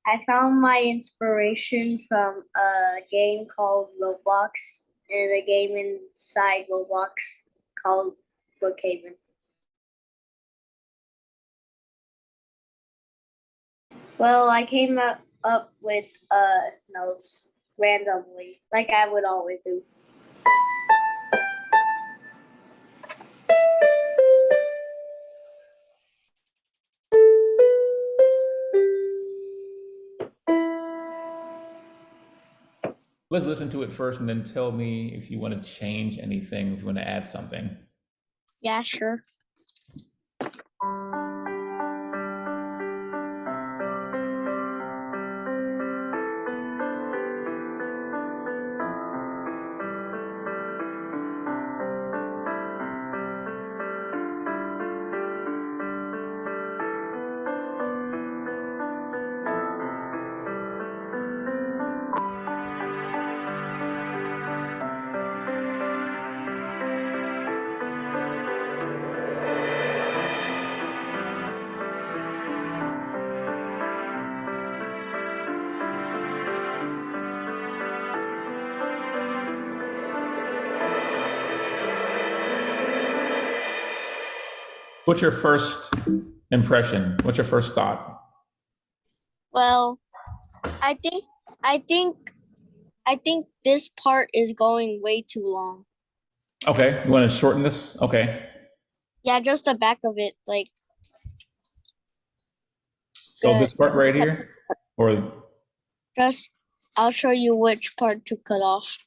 I found my inspiration from a game called Roblox and a game inside Roblox called Brookhaven. Well, I came up with notes randomly, like I would always do. Let's listen to it first and then tell me if you want to change anything, if you want to add something. Yeah, sure. What's your first impression? What's your first thought? Well, I think I think I think this part is going way too long. Okay, you want to shorten this? Okay. Yeah, just the back of it, like So the this part right here, or just I'll show you which part to cut off.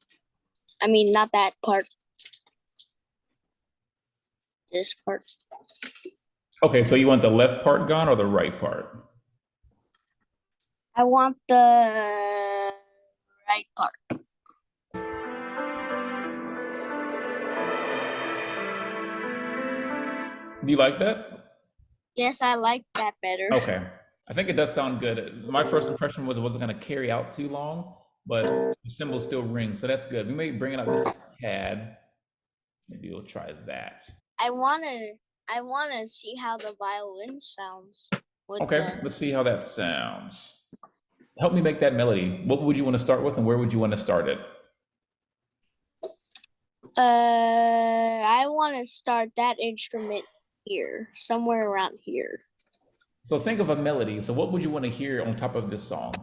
I mean, not that part. This part. okay, so you want the left part gone or the right part? I want the right part. Do you like that? Yes, I like that better. Okay. I think it does sound good. My first impression was it wasn't going to carry out too long, but the cymbal still rings, so that's good. We may bring it up just a tad. Maybe we'll try that. I wanna see how the violin sounds. Okay, let's see how that sounds. Help me make that melody. What would you want to start with, and where would you want to start it? I want to start that instrument here, somewhere around here. So think of a melody. So what would you want to hear on top of this song?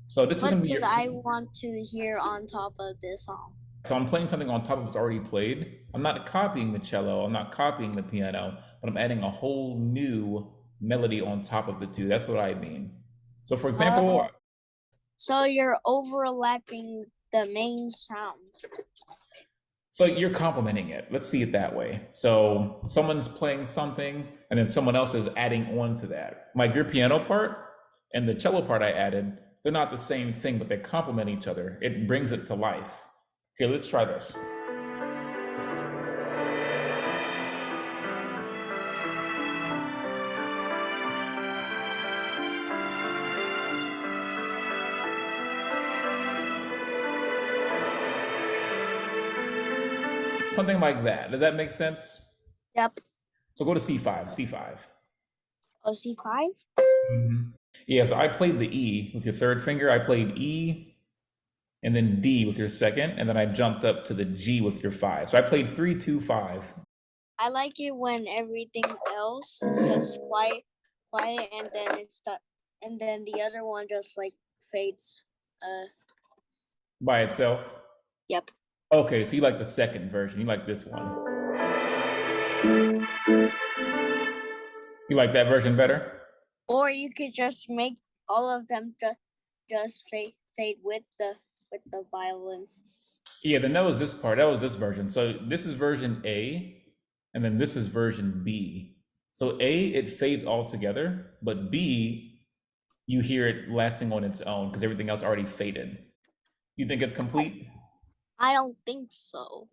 So this is What going to be did your. I want to hear on top of this song? So I'm playing something on top of what's already played. I'm not copying the cello. I'm not copying the piano, but I'm adding a whole new melody on top of the two. That's what I mean. So for example, So you're overlapping the main sound. so you're complementing it. Let's see it that way. So someone's playing something, and then someone else is adding on to that. Like your piano part and the cello part I added, they're not the same thing, but they complement each other. It brings it to life. Okay, let's try this. Something like that. Does that make sense? Yep. So go to C5, C5. Oh, C5? Yeah, so I played the E with your third finger. I played E and then D with your second, and then I jumped up to the G with your five. So I played 3, 2, 5. I like it when everything else is just quiet, and then and then the other one just like fades. By itself. Yep. Okay, so you like the second version. You like this one. You like that version better? Or you could just make all of them just fade with the violin. Yeah, then that was this part. That was this version. So this is version A, and then this is version B. So A, it fades all together, but B, you hear it lasting on its own because everything else already faded. You think it's complete? I don't think so.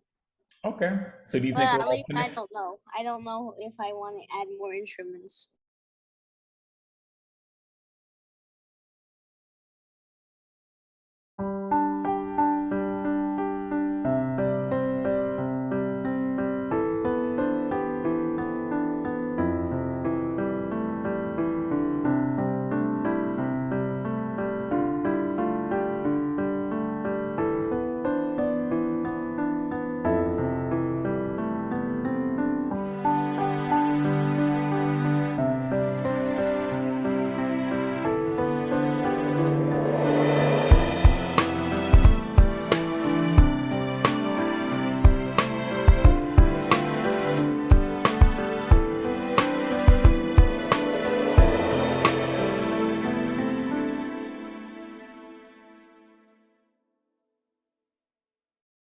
Okay. So do you But think we're at all least I finished? don't know. I don't know if I want to add more instruments.